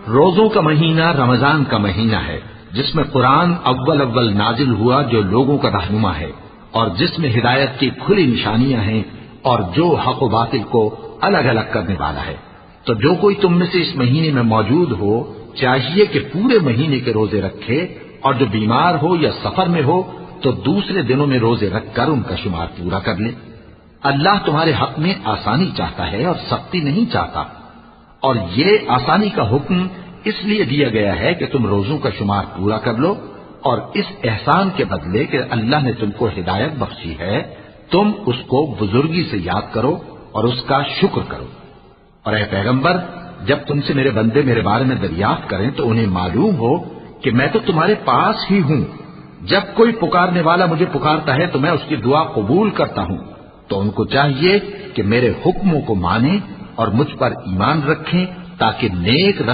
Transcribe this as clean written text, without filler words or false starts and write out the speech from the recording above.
روزوں کا مہینہ رمضان کا مہینہ ہے جس میں قرآن اول نازل ہوا جو لوگوں کا رہنما ہے اور جس میں ہدایت کی کھلی نشانیاں ہیں اور جو حق و باطل کو الگ الگ کرنے والا ہے۔ تو جو کوئی تم میں سے اس مہینے میں موجود ہو چاہیے کہ پورے مہینے کے روزے رکھے، اور جو بیمار ہو یا سفر میں ہو تو دوسرے دنوں میں روزے رکھ کر ان کا شمار پورا کر لے۔ اللہ تمہارے حق میں آسانی چاہتا ہے اور سختی نہیں چاہتا، اور یہ آسانی کا حکم اس لیے دیا گیا ہے کہ تم روزوں کا شمار پورا کر لو، اور اس احسان کے بدلے کہ اللہ نے تم کو ہدایت بخشی ہے تم اس کو بزرگی سے یاد کرو اور اس کا شکر کرو۔ اور اے پیغمبر، جب تم سے میرے بندے میرے بارے میں دریافت کریں تو انہیں معلوم ہو کہ میں تو تمہارے پاس ہی ہوں، جب کوئی پکارنے والا مجھے پکارتا ہے تو میں اس کی دعا قبول کرتا ہوں۔ تو ان کو چاہیے کہ میرے حکموں کو مانیں اور مجھ پر ایمان رکھیں تاکہ نیک رستے